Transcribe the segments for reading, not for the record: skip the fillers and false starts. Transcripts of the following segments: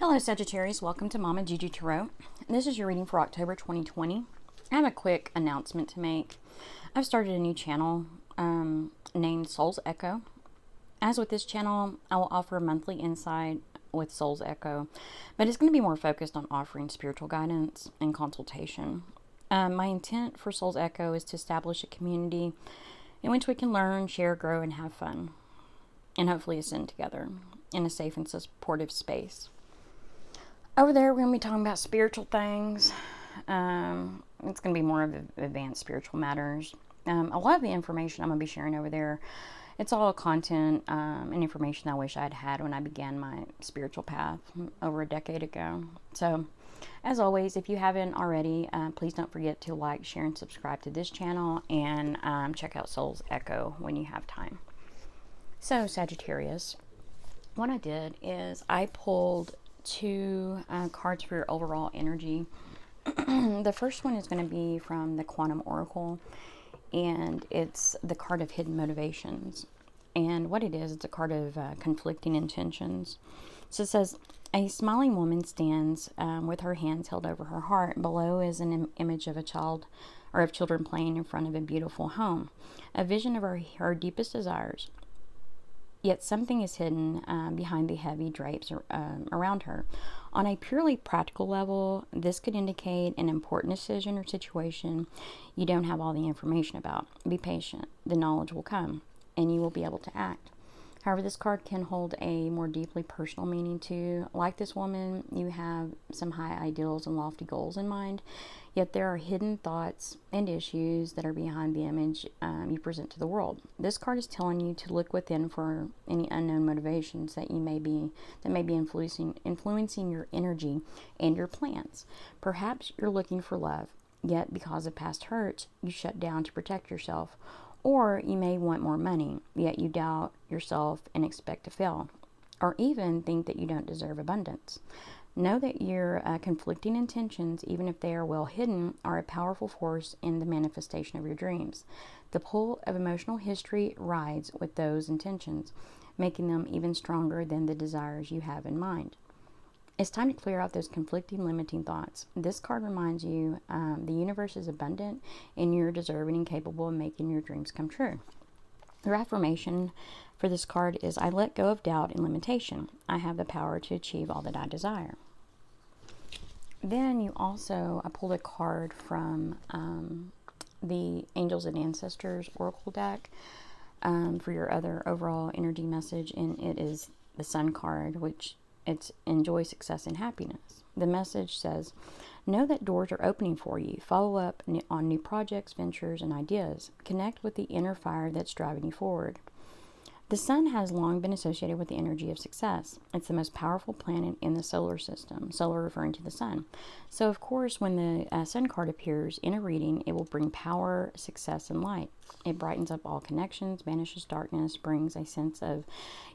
Hello Sagittarius, welcome to mamajujutarot. This is your reading for October 2020. I have a quick announcement to make. I've started a new channel named Soul's Echo. As with this channel, I will offer a monthly insight with Soul's Echo, but it's going to be more focused on offering spiritual guidance and consultation. My intent for Soul's Echo is to establish a community in which we can learn, share, grow, and have fun, and hopefully ascend together in a safe and supportive space. Over there, we're going to be talking about spiritual things. It's going to be more of advanced spiritual matters. A lot of the information I'm going to be sharing over there, it's all content and information I wish I'd had when I began my spiritual path over a decade ago. So, as always, if you haven't already, please don't forget to like, share, and subscribe to this channel, and check out Soul's Echo when you have time. So, Sagittarius, what I did is I pulled two cards for your overall energy. The first one is going to be from the Quantum Oracle, and it's the card of hidden motivations. And what it is, it's a card of conflicting intentions. So it says, a smiling woman stands with her hands held over her heart. Below is an image of a child or of children playing in front of a beautiful home, a vision of her deepest desires. Yet something is hidden behind the heavy drapes around her. On a purely practical level, this could indicate an important decision or situation you don't have all the information about. Be patient. The knowledge will come, and you will be able to act. However, this card can hold a more deeply personal meaning too. Like this woman, you have some high ideals and lofty goals in mind, yet there are hidden thoughts and issues that are behind the image you present to the world. This card is telling you to look within for any unknown motivations that may be influencing your energy and your plans. Perhaps you're looking for love, yet because of past hurts, you shut down to protect yourself. Or you may want more money, yet you doubt yourself and expect to fail, or even think that you don't deserve abundance. Know that your conflicting intentions, even if they are well hidden, are a powerful force in the manifestation of your dreams. The pull of emotional history rides with those intentions, making them even stronger than the desires you have in mind. It's time to clear out those conflicting, limiting thoughts. This card reminds you the universe is abundant and you're deserving and capable of making your dreams come true. Your affirmation for this card is, I let go of doubt and limitation. I have the power to achieve all that I desire. Then I pulled a card from the Angels and Ancestors Oracle deck for your other overall energy message, and it is the Sun card, which it's enjoy success and happiness. The message says, know that doors are opening for you. Follow up on new projects, ventures, and ideas. Connect with the inner fire that's driving you forward. The sun has long been associated with the energy of success. It's the most powerful planet in the solar system, solar referring to the sun. So, of course, when the sun card appears in a reading, it will bring power, success, and light. It brightens up all connections, banishes darkness, brings a sense of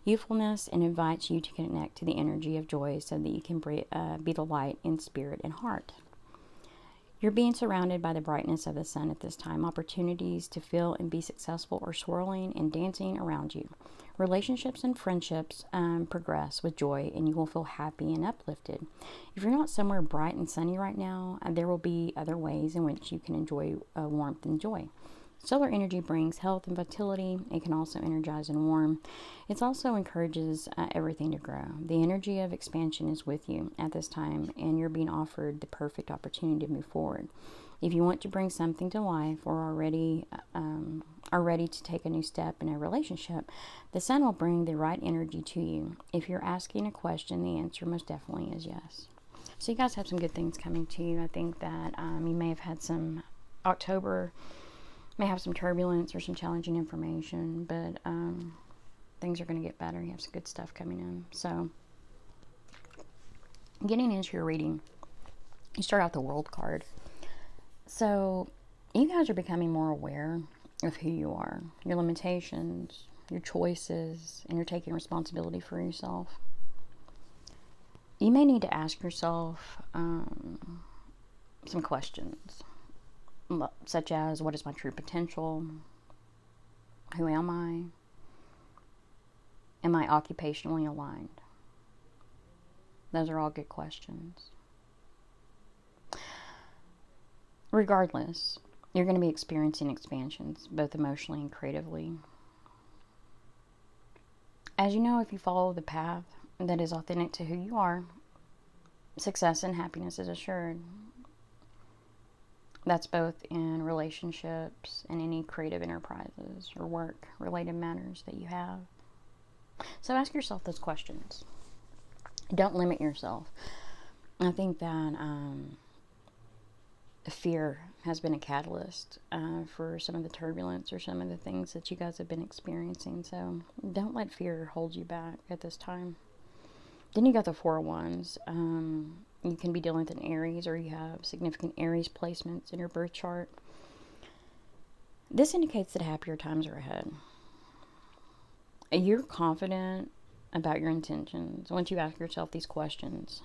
youthfulness, and invites you to connect to the energy of joy so that you can be the light in spirit and heart. You're being surrounded by the brightness of the sun at this time. Opportunities to feel and be successful are swirling and dancing around you. Relationships and friendships progress with joy, and you will feel happy and uplifted. If you're not somewhere bright and sunny right now, there will be other ways in which you can enjoy warmth and joy. Solar energy brings health and vitality. It can also energize and warm. It also encourages everything to grow. The energy of expansion is with you at this time, and you're being offered the perfect opportunity to move forward. If you want to bring something to life or are ready to take a new step in a relationship, the sun will bring the right energy to you. If you're asking a question, the answer most definitely is yes. So you guys have some good things coming to you. I think that you may have had some October may have some turbulence or some challenging information, but things are going to get better. You have some good stuff coming in. So, getting into your reading, you start out the World card. So, you guys are becoming more aware of who you are, your limitations, your choices, and you're taking responsibility for yourself. You may need to ask yourself some questions, such as, what is my true potential? Who am I? Am I occupationally aligned? Those are all good questions. Regardless, you're going to be experiencing expansions, both emotionally and creatively. As you know, if you follow the path that is authentic to who you are, success and happiness is assured. That's both in relationships and any creative enterprises or work-related matters that you have. So ask yourself those questions. Don't limit yourself. I think that fear has been a catalyst for some of the turbulence or some of the things that you guys have been experiencing. So don't let fear hold you back at this time. Then you got the Four of Wands. You can be dealing with an Aries, or you have significant Aries placements in your birth chart. This indicates that happier times are ahead. You're confident about your intentions once you ask yourself these questions,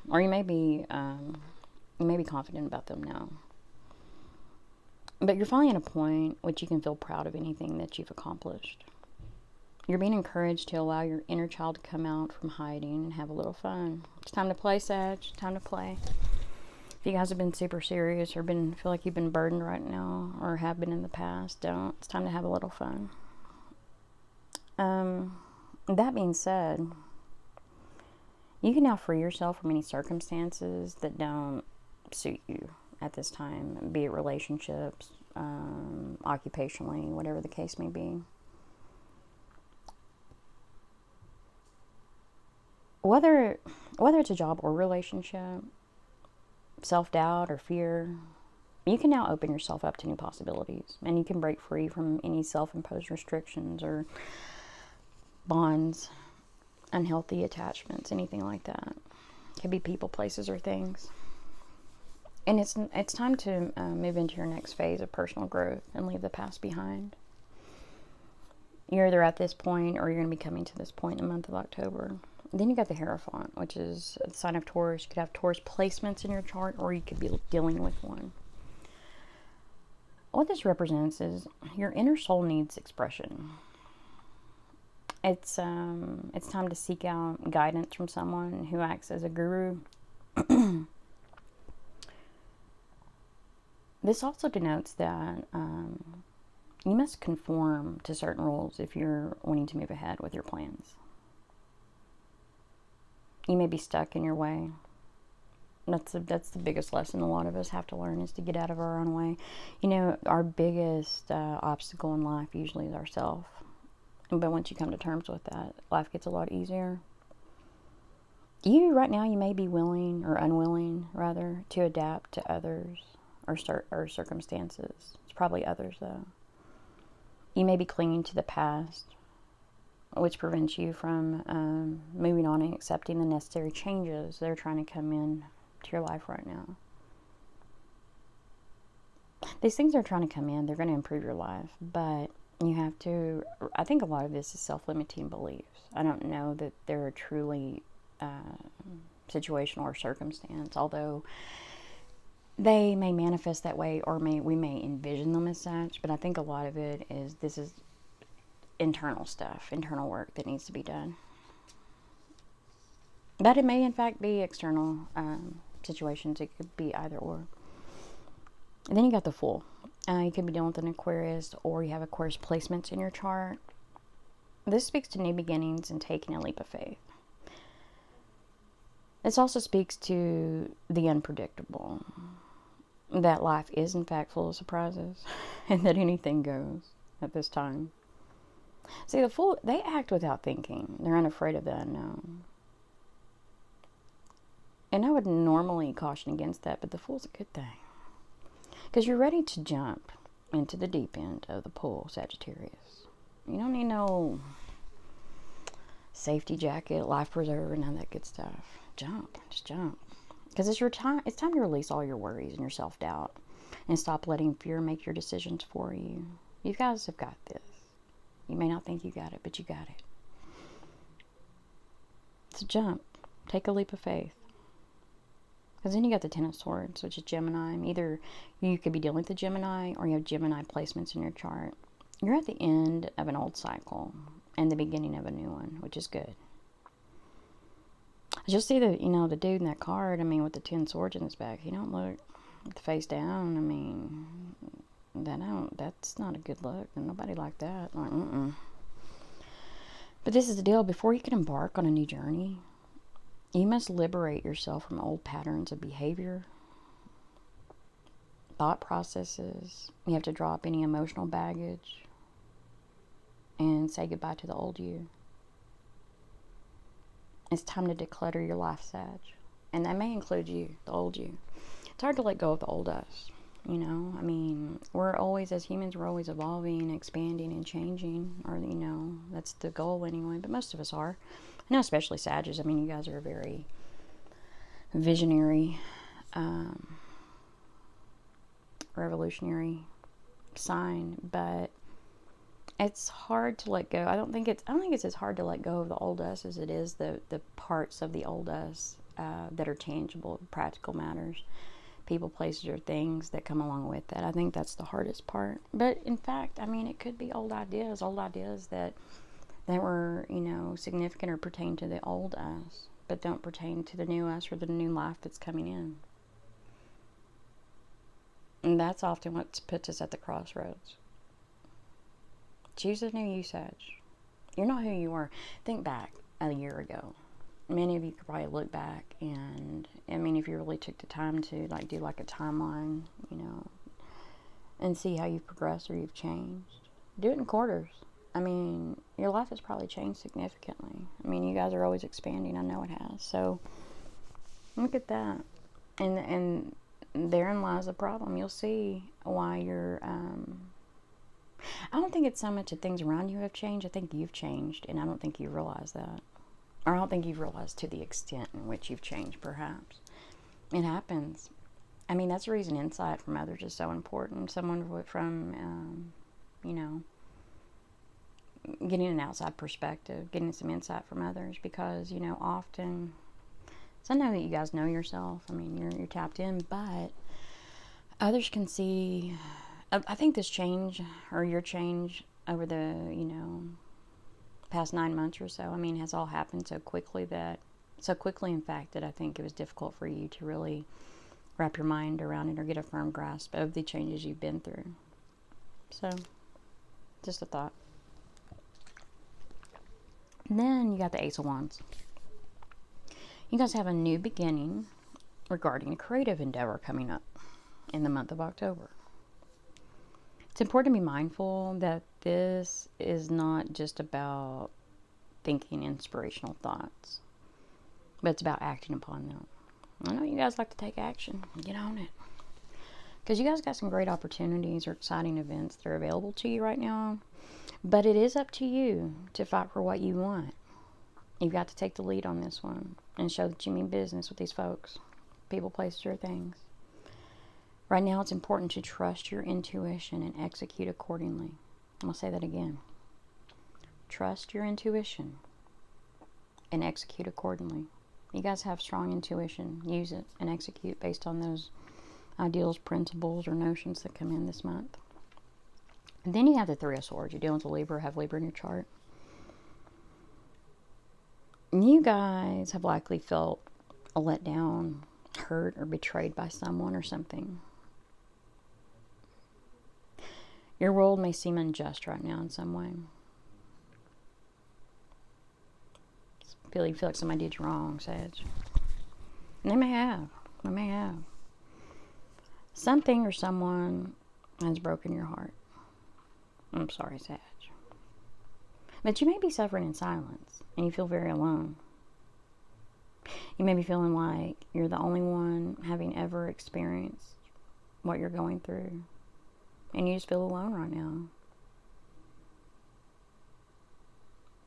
or you may be confident about them now. But you're finally at a point which you can feel proud of anything that you've accomplished. You're being encouraged to allow your inner child to come out from hiding and have a little fun. It's time to play, Sag. It's time to play. If you guys have been super serious or feel like you've been burdened right now or have been in the past, don't. It's time to have a little fun. That being said, you can now free yourself from any circumstances that don't suit you at this time, be it relationships, occupationally, whatever the case may be. Whether it's a job or relationship, self-doubt or fear, you can now open yourself up to new possibilities, and you can break free from any self-imposed restrictions or bonds, unhealthy attachments, anything like that. It could be people, places, or things. And it's time to move into your next phase of personal growth and leave the past behind. You're either at this point or you're going to be coming to this point in the month of October. Then you got the Hierophant, which is the sign of Taurus. You could have Taurus placements in your chart, or you could be dealing with one. What this represents is your inner soul needs expression. It's time to seek out guidance from someone who acts as a guru. This also denotes that you must conform to certain rules if you're wanting to move ahead with your plans. You may be stuck in your way. That's the biggest lesson a lot of us have to learn, is to get out of our own way. You know, our biggest obstacle in life usually is ourselves. But once you come to terms with that, life gets a lot easier. Right now, you may be willing or unwilling, rather, to adapt to others or circumstances. It's probably others, though. You may be clinging to the past, which prevents you from moving on and accepting the necessary changes that are trying to come in to your life right now. These things are trying to come in. They're going to improve your life, but you have to, I think a lot of this is self-limiting beliefs. I don't know that they're truly situational or circumstance, although they may manifest that way, or we may envision them as such, but I think a lot of it is, this is internal stuff, internal work that needs to be done. But it may in fact be external situations. It could be either or. And then you got the Fool. You could be dealing with an Aquarius, or you have Aquarius placements in your chart. This speaks to new beginnings and taking a leap of faith. This also speaks to the unpredictable, that life is in fact full of surprises, and that anything goes at this time. See, the Fool, they act without thinking. They're unafraid of the unknown. And I would normally caution against that, but the Fool's a good thing. Because you're ready to jump into the deep end of the pool, Sagittarius. You don't need no safety jacket, life preserver, none of that good stuff. Jump. Just jump. Because it's your time. It's time to release all your worries and your self-doubt, and stop letting fear make your decisions for you. You guys have got this. You may not think you got it, but you got it. So jump. Take a leap of faith. Because then you got the Ten of Swords, which is Gemini. Either you could be dealing with the Gemini, or you have Gemini placements in your chart. You're at the end of an old cycle and the beginning of a new one, which is good. You'll see the, the dude in that card, I mean, with the 10 swords in his back. He don't look with the face down. I mean, that's not a good look. Nobody like that. Like, But this is the deal. Before you can embark on a new journey, you must liberate yourself from old patterns of behavior, thought processes. You have to drop any emotional baggage and say goodbye to the old you. It's time to declutter your life, Sag. And that may include you, the old you. It's hard to let go of the old us, I mean, we're always, as humans, we're always evolving, expanding, and changing. Or, that's the goal anyway. But most of us are. I know especially Sagittarius. I mean, you guys are a very visionary, revolutionary sign. But it's hard to let go. I don't think it's as hard to let go of the old us as it is the parts of the old us that are tangible, practical matters, people, places, or things that come along with that. I think that's the hardest part. But in fact, I mean, it could be old ideas that were, significant or pertain to the old us, but don't pertain to the new us or the new life that's coming in. And that's often what puts us at the crossroads. Choose a new you, Sag. You're not who you were. Think back a year ago. Many of you could probably look back and, I mean, if you really took the time to, do a timeline, and see how you've progressed or you've changed. Do it in quarters. I mean, your life has probably changed significantly. I mean, you guys are always expanding. I know it has. So, look at that. And therein lies the problem. You'll see why you're, I don't think it's so much that things around you have changed. I think you've changed, and I don't think you realize that. Or I don't think you've realized to the extent in which you've changed, perhaps. It happens. I mean, that's the reason insight from others is so important. Someone from, getting an outside perspective, getting some insight from others, because, often, so I know that you guys know yourself. I mean, you're tapped in, but others can see. I think this change, or your change over the, past 9 months or so, I mean, has all happened so quickly, in fact, that I think it was difficult for you to really wrap your mind around it or get a firm grasp of the changes you've been through. So, just a thought. And then you got the Ace of Wands. You guys have a new beginning regarding a creative endeavor coming up in the month of October. It's important to be mindful that this is not just about thinking inspirational thoughts, but it's about acting upon them. I know you guys like to take action. Get on it. Because you guys got some great opportunities or exciting events that are available to you right now. But it is up to you to fight for what you want. You've got to take the lead on this one and show that you mean business with these folks, people, places, or things. Right now, it's important to trust your intuition and execute accordingly. I'm going to say that again. Trust your intuition and execute accordingly. You guys have strong intuition. Use it and execute based on those ideals, principles, or notions that come in this month. And then you have the Three of Swords. You're dealing with a Libra, have Libra in your chart. You guys have likely felt a letdown, hurt, or betrayed by someone or something. Your world may seem unjust right now in some way. You feel like somebody did you wrong, Sag. And they may have. Something or someone has broken your heart. I'm sorry, Sag. But you may be suffering in silence, and you feel very alone. You may be feeling like you're the only one having ever experienced what you're going through. And you just feel alone right now.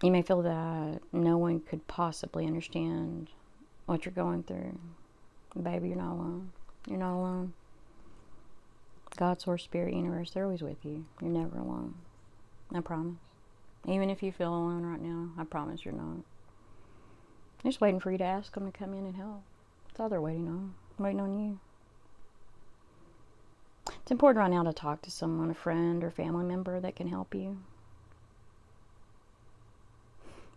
You may feel that no one could possibly understand what you're going through. Baby, you're not alone. You're not alone. God, Source, Spirit, Universe, they're always with you. You're never alone. I promise. Even if you feel alone right now, I promise you're not. They're just waiting for you to ask them to come in and help. That's all they're waiting on. Waiting on you. It's important right now to talk to someone, a friend or family member that can help you.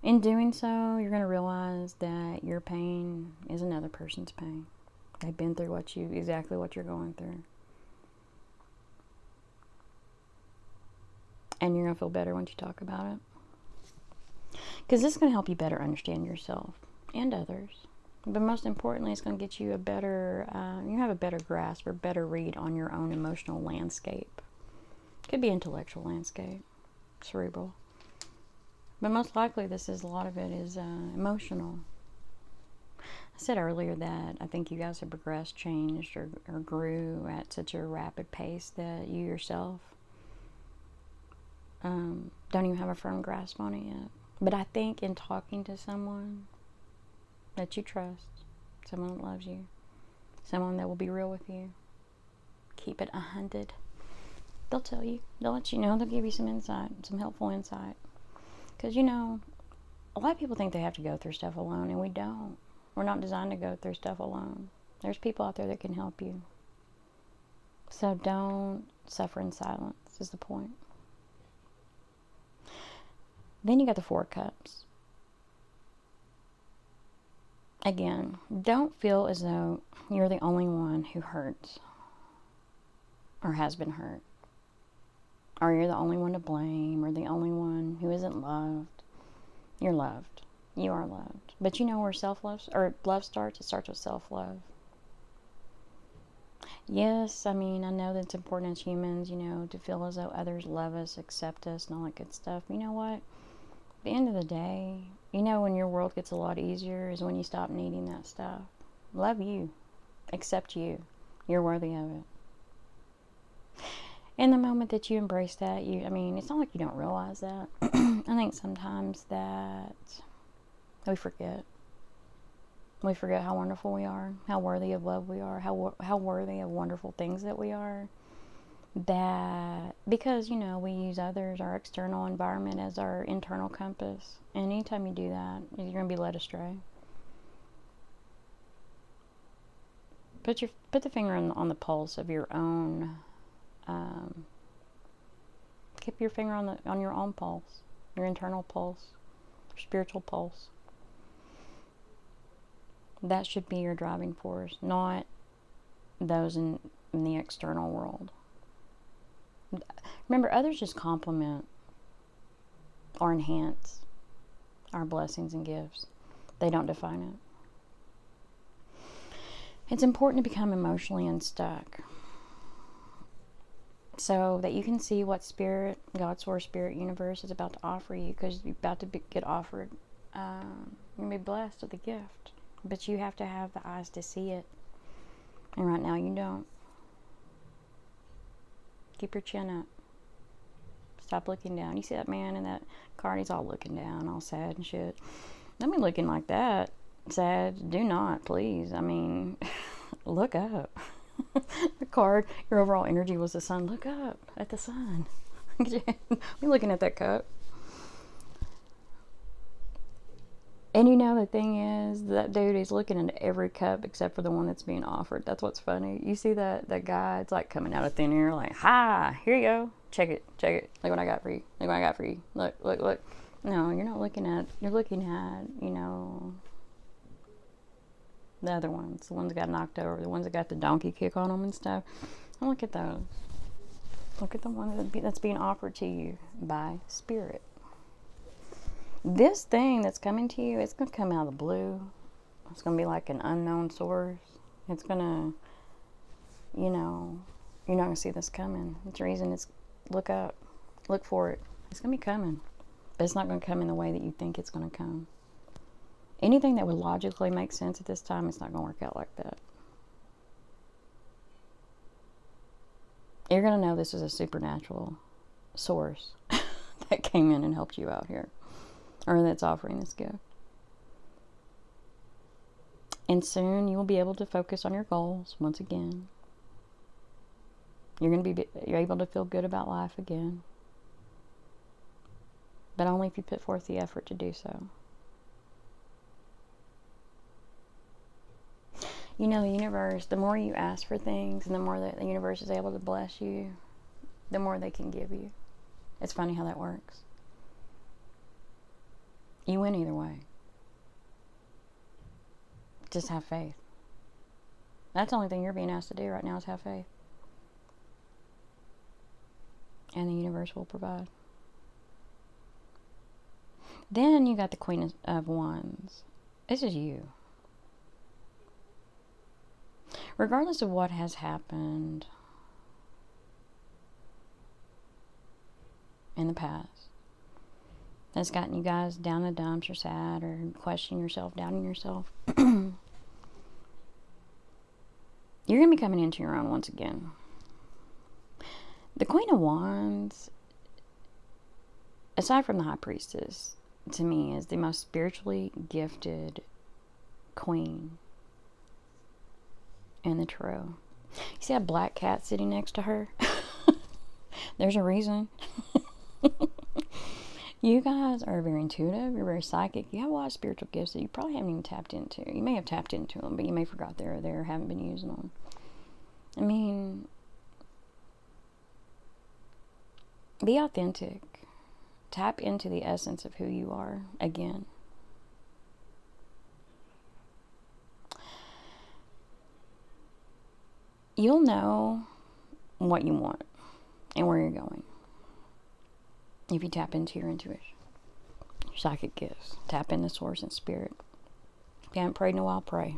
In doing so, you're going to realize that your pain is another person's pain. They've been through exactly what you're going through. And you're going to feel better once you talk about it. Because this is going to help you better understand yourself and others. But most importantly, it's going to get you you have a better grasp or better read on your own emotional landscape. Could be intellectual landscape, cerebral. But most likely a lot of it is emotional. I said earlier that I think you guys have progressed, changed, or grew at such a rapid pace that you yourself don't even have a firm grasp on it yet. But I think in talking to someone that you trust, someone that loves you, someone that will be real with you, keep it 100. They'll tell you, they'll let you know, they'll give you some insight, some helpful insight. Because, a lot of people think they have to go through stuff alone, and we don't. We're not designed to go through stuff alone. There's people out there that can help you. So don't suffer in silence, is the point. Then you got the 4 cups. Again, don't feel as though you're the only one who hurts or has been hurt. Or you're the only one to blame, or the only one who isn't loved. You're loved. You are loved. But you know where love starts? It starts with self-love. Yes, I know that it's important as humans, to feel as though others love us, accept us, and all that good stuff. You know what? At the end of the day, when your world gets a lot easier is when you stop needing that stuff. Love you. Accept you. You're worthy of it. And the moment that you embrace that, it's not like you don't realize that. I think sometimes that we forget. We forget how wonderful we are, how worthy of love we are, how worthy of wonderful things that we are. That, because, we use others, our external environment, as our internal compass. And anytime you do that, you're going to be led astray. Put the finger on the pulse of your own. Keep your finger on your own pulse, your internal pulse, your spiritual pulse. That should be your driving force, not those in the external world. Remember, others just complement or enhance our blessings and gifts. They don't define it. It's important to become emotionally unstuck, so that you can see what spirit, God, source, spirit, universe is about to offer you, because you're about to get offered, you're going to be blessed with a gift. But you have to have the eyes to see it. And right now you don't. Keep your chin up. Stop looking down. You see that man in that card? He's all looking down, all sad and shit. Don't be looking like that. Sad. Do not, please. Look up. The card, your overall energy was the sun. Look up at the sun. You're looking at that cup. And the thing is, that dude is looking into every cup except for the one that's being offered. That's what's funny. You see that guy, it's like coming out of thin air, like, hi, here you go. Check it. Look what I got for you. Look. No, you're not looking at, you're looking at, the other ones. The ones that got knocked over, the ones that got the donkey kick on them and stuff. Don't look at those. Look at the one that's being offered to you by spirit. This thing that's coming to you, it's going to come out of the blue. It's going to be like an unknown source. It's going to, you're not going to see this coming. It's the reason look up, look for it. It's going to be coming. But it's not going to come in the way that you think it's going to come. Anything that would logically make sense at this time, it's not going to work out like that. You're going to know this is a supernatural source that came in and helped you out here, or that's offering this gift. And soon you will be able to focus on your goals once again. You're able to feel good about life again, but only if you put forth the effort to do so. The universe, the more you ask for things and the more that the universe is able to bless you, the more they can give you. It's funny how that works. You win either way. Just have faith. That's the only thing you're being asked to do right now is have faith. And the universe will provide. Then you got the Queen of Wands. This is you. Regardless of what has happened in the past that's gotten you guys down the dumps or sad or questioning yourself, doubting yourself, you're going to be coming into your own once again. The Queen of Wands, aside from the High Priestess, to me is the most spiritually gifted queen in the tarot. You see a black cat sitting next to her? There's a reason. You guys are very intuitive. You're very psychic. You have a lot of spiritual gifts that you probably haven't even tapped into. You may have tapped into them, but you may have forgot they're there, haven't been using them. I mean, be authentic. Tap into the essence of who you are again. You'll know what you want and where you're going if you tap into your intuition, your psychic gifts. Tap into source and spirit. If you haven't prayed in a while, pray.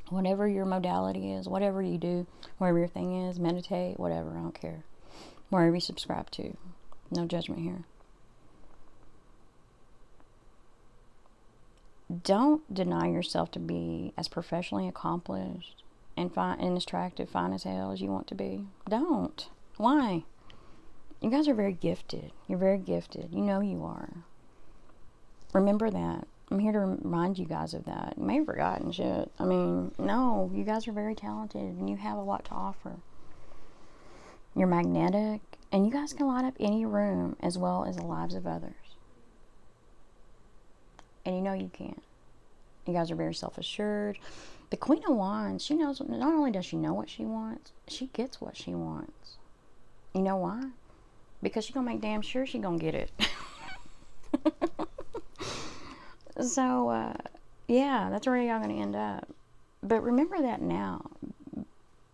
Whatever your modality is, whatever you do, wherever your thing is, meditate, whatever, I don't care. Wherever you subscribe to. No judgment here. Don't deny yourself to be as professionally accomplished and fine and attractive, fine as hell as you want to be. Don't. Why? You guys are very gifted. You're very gifted. You know you are. Remember that. I'm here to remind you guys of that. You may have forgotten shit. I mean, no, you guys are very talented and you have a lot to offer. You're magnetic and you guys can light up any room as well as the lives of others. And you know you can. You guys are very self-assured. The Queen of Wands, she knows, not only does she know what she wants, she gets what she wants. You know why? Because she's going to make damn sure she's going to get it. So, yeah, that's where y'all going to end up. But remember that now.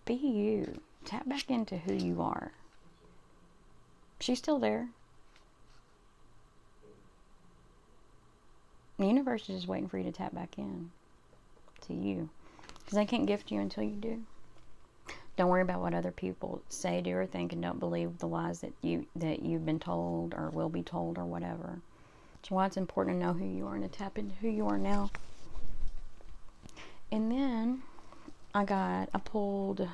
Be you. Tap back into who you are. She's still there. The universe is just waiting for you to tap back in to you. Because they can't gift you until you do. Don't worry about what other people say, do, or think, and don't believe the lies that you've been told or will be told or whatever. That's why it's important to know who you are and to tap into who you are now. And then I pulled,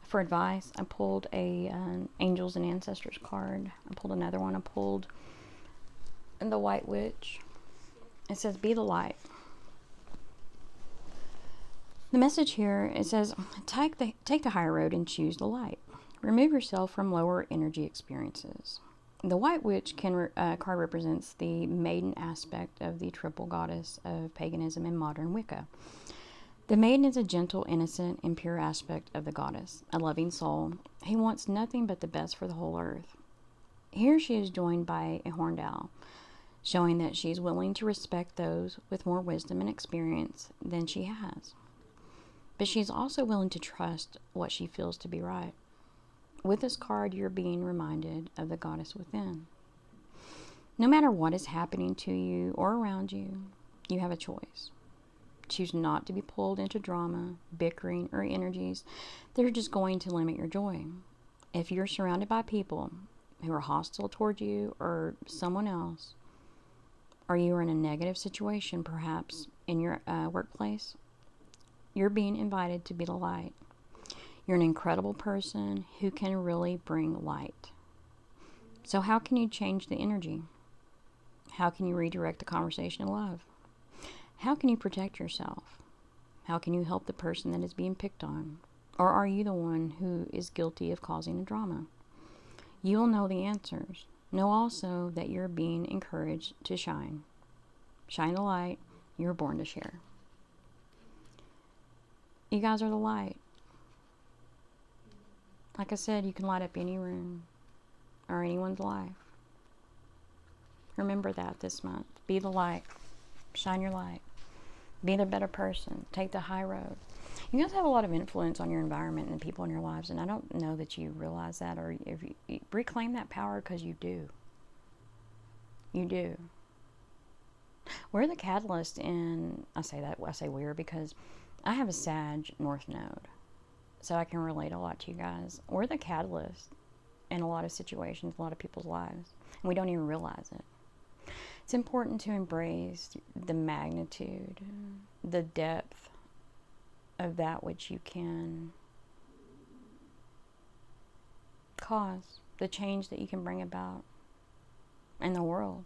for advice, I pulled an Angels and Ancestors card. I pulled another one. I pulled the White Witch. It says, be the light. The message here, it says, take the higher road and choose the light. Remove yourself from lower energy experiences. The White Witch card represents the maiden aspect of the triple goddess of paganism and modern Wicca. The maiden is a gentle, innocent, and pure aspect of the goddess, a loving soul who wants nothing but the best for the whole earth. Here she is joined by a horned owl, showing that she is willing to respect those with more wisdom and experience than she has. But she is also willing to trust what she feels to be right. With this card, you're being reminded of the goddess within. No matter what is happening to you or around you, you have a choice. Choose not to be pulled into drama, bickering, or energies that are just going to limit your joy. If you're surrounded by people who are hostile toward you or someone else, or you are in a negative situation, perhaps in your workplace, you're being invited to be the light. You're an incredible person who can really bring light. So how can you change the energy? How can you redirect the conversation in love? How can you protect yourself? How can you help the person that is being picked on? Or are you the one who is guilty of causing a drama? You'll know the answers. Know also that you're being encouraged to shine. Shine the light you're born to share. You guys are the light. Like I said, you can light up any room or anyone's life. Remember that this month. Be the light. Shine your light. Be the better person. Take the high road. You guys have a lot of influence on your environment and the people in your lives, and I don't know that you realize that, or if you reclaim that power, because you do. You do. We're the catalyst in, I say we're because I have a Sag North Node, so I can relate a lot to you guys. We're the catalyst in a lot of situations, a lot of people's lives, and we don't even realize it. It's important to embrace the magnitude, the depth of that which you can cause, the change that you can bring about in the world.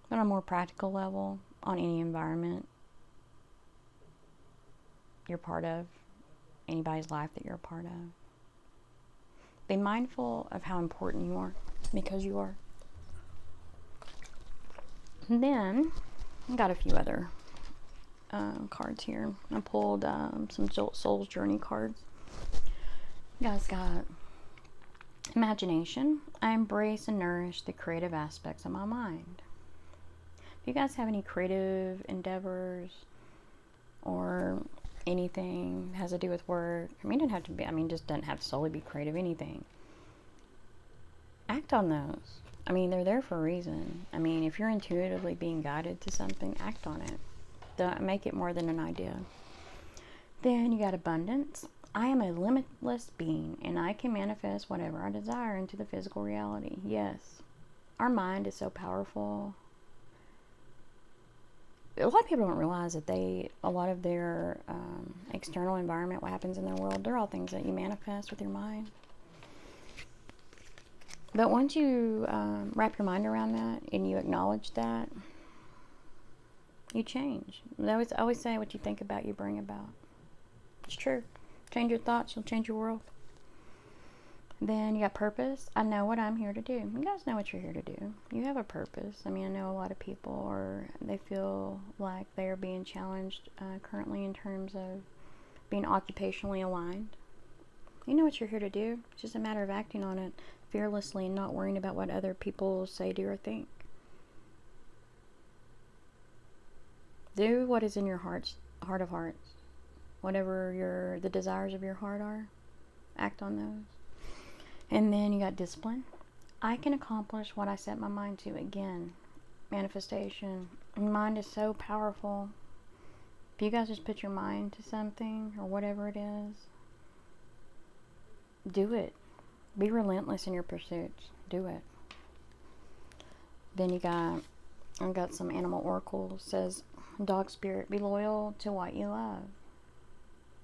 But on a more practical level, on any environment you're part of, anybody's life that you're a part of, be mindful of how important you are, because you are. And then I got a few other cards here. I pulled some Soul's Journey cards. You guys got imagination. I embrace and nourish the creative aspects of my mind. If you guys have any creative endeavors or anything that has to do with work, it doesn't have to be, just doesn't have to solely be creative, anything. Act on those. They're there for a reason. If you're intuitively being guided to something, act on it. Don't make it more than an idea. Then you got abundance. I am a limitless being, and I can manifest whatever I desire into the physical reality. Yes, our mind is so powerful. A lot of people don't realize that a lot of their external environment, what happens in their world, they're all things that you manifest with your mind. But once you wrap your mind around that and you acknowledge that, you change. I always say, what you think about, you bring about. It's true. Change your thoughts, you'll change your world. Then you got purpose. I know what I'm here to do. You guys know what you're here to do. You have a purpose. I know a lot of people they feel like they're being challenged currently in terms of being occupationally aligned. You know what you're here to do. It's just a matter of acting on it fearlessly and not worrying about what other people say, do, or think. Do what is in your heart of hearts. Whatever the desires of your heart are, act on those. And then you got discipline. I can accomplish what I set my mind to. Again, manifestation. Mind is so powerful. If you guys just put your mind to something or whatever it is, do it. Be relentless in your pursuits. Do it. Then I got some animal oracle. Says, dog spirit, be loyal to what you love.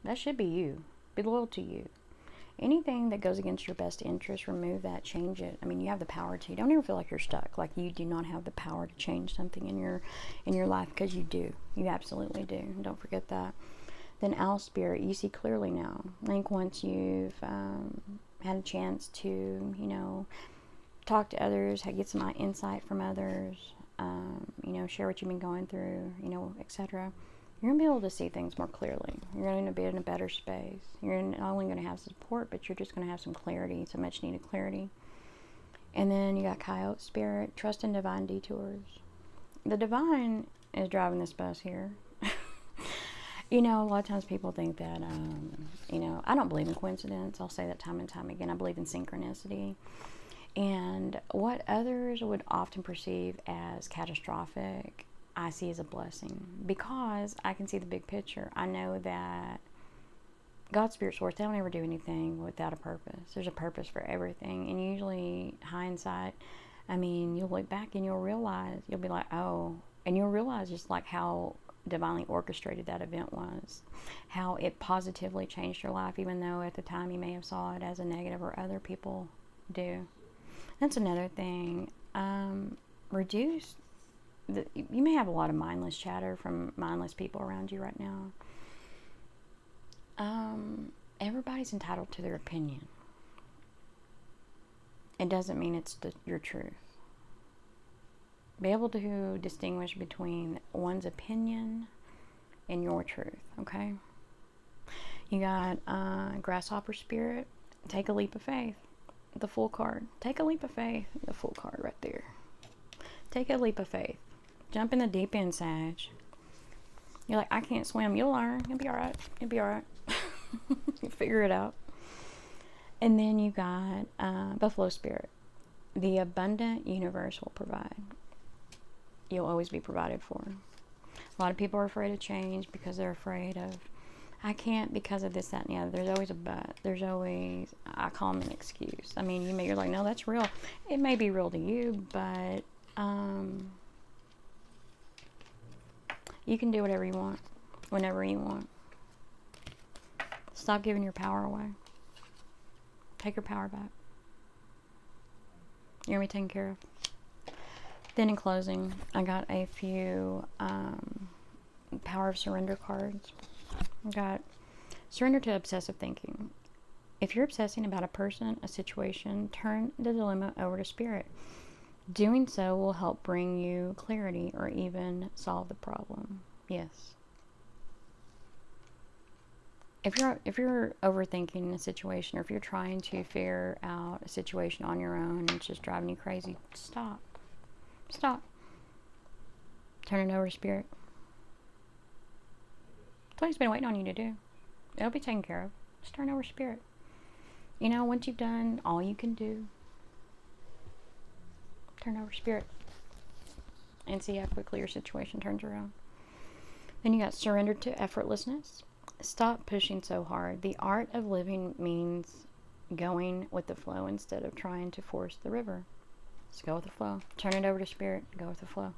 That should be you. Be loyal to you. Anything that goes against your best interest, remove that, change it. You have the power to. Don't ever feel like you're stuck. Like you do not have the power to change something in your life, because you do. You absolutely do. Don't forget that. Then owl spirit, you see clearly now. I think once you've had a chance to, talk to others, get some insight from others, share what you've been going through, etc., you're going to be able to see things more clearly. You're going to be in a better space. You're not only going to have support, but you're just going to have some clarity, some much needed clarity. And then you got coyote spirit, trust in divine detours. The divine is driving this bus here. A lot of times people think that, I don't believe in coincidence. I'll say that time and time again. I believe in synchronicity. And what others would often perceive as catastrophic, I see as a blessing, because I can see the big picture. I know that God's spirit source, they don't ever do anything without a purpose. There's a purpose for everything. And usually, hindsight, you'll look back and you'll realize, you'll be like, oh, and you'll realize just like how divinely orchestrated that event was, how it positively changed your life, even though at the time you may have saw it as a negative, or other people do. That's another thing. Reduce. You may have a lot of mindless chatter from mindless people around you right now. Everybody's entitled to their opinion. It doesn't mean it's your truth. Be able to distinguish between one's opinion and your truth, okay? You got grasshopper spirit. Take a leap of faith. The Fool card. Take a leap of faith. The Fool card right there. Take a leap of faith. Jump in the deep end, Sag. You're like, I can't swim. You'll learn. You'll be all right. You'll be all right. You'll figure it out. And then you got Buffalo Spirit. The abundant universe will provide. You'll always be provided for. A lot of people are afraid of change because they're afraid of, I can't because of this, that, and the other. There's always a but. There's always, I call them an excuse. I mean, you're like, no, that's real. It may be real to you, but you can do whatever you want, whenever you want. Stop giving your power away. Take your power back. You're going to be taken care of. Then in closing, I got a few Power of Surrender cards. I got surrender to obsessive thinking. If you're obsessing about a person, a situation, turn the dilemma over to Spirit. Doing so will help bring you clarity or even solve the problem. Yes. If you're overthinking a situation, or if you're trying to figure out a situation on your own and it's just driving you crazy, stop. Stop. Turn it over to Spirit. That's what He's been waiting on you to do. It'll be taken care of. Just turn it over to Spirit. You know, once you've done all you can do, turn it over to Spirit and see how quickly your situation turns around. Then you got surrender to effortlessness. Stop pushing so hard. The art of living means going with the flow instead of trying to force the river. Just go with the flow. Turn it over to Spirit. Go with the flow.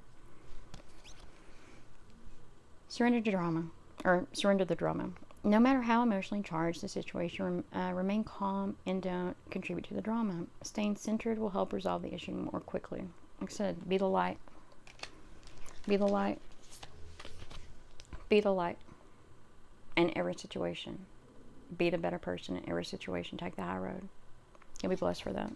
Surrender to drama. Or surrender the drama. No matter how emotionally charged the situation, remain calm and don't contribute to the drama. Staying centered will help resolve the issue more quickly. Like I said, be the light. Be the light. Be the light. In every situation. Be the better person in every situation. Take the high road. You'll be blessed for that.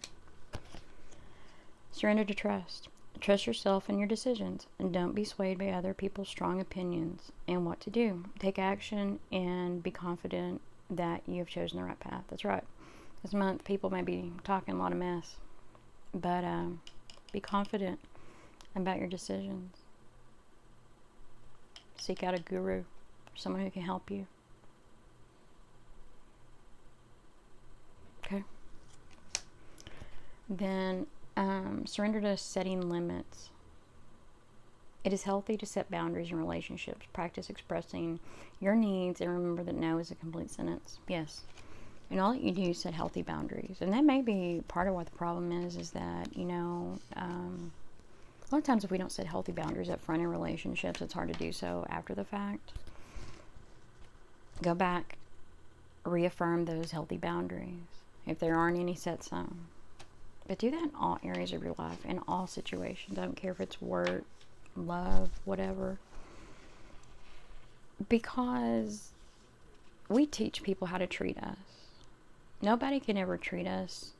Surrender to trust. Trust yourself and your decisions, and don't be swayed by other people's strong opinions and what to do. Take action and be confident that you have chosen the right path. That's right. This month, people may be talking a lot of mess, but be confident about your decisions. Seek out a guru, someone who can help you. Okay. Then surrender to setting limits. It is healthy to set boundaries in relationships. Practice expressing your needs and remember that no is a complete sentence. Yes. And all that you do is set healthy boundaries. And that may be part of what the problem is that, you know, a lot of times if we don't set healthy boundaries up front in relationships, it's hard to do so after the fact. Go back, reaffirm those healthy boundaries. If there aren't any, set some. But do that in all areas of your life, in all situations. I don't care if it's work, love, whatever. Because we teach people how to treat us. Nobody can ever treat us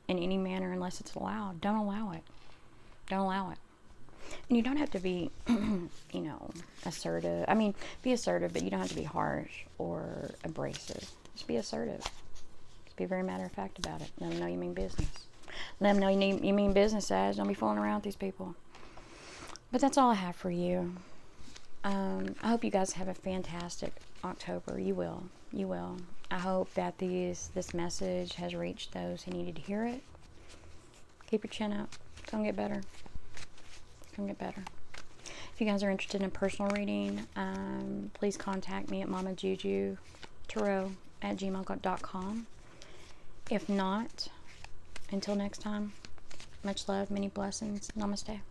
in any manner unless it's allowed. Don't allow it. Don't allow it. And you don't have to be, you know, assertive. I mean, be assertive, but you don't have to be harsh or abrasive. Just be assertive. Be very matter of fact about it. Let them know you mean business. Let them know you mean business, Sag. Don't be fooling around with these people. But that's all I have for you. I hope you guys have a fantastic October. You will. You will. I hope that this message has reached those who needed to hear it. Keep your chin up. It's going to get better. It's going to get better. If you guys are interested in a personal reading, please contact me at mamajujutarot@gmail.com. If not, until next time, much love, many blessings. Namaste.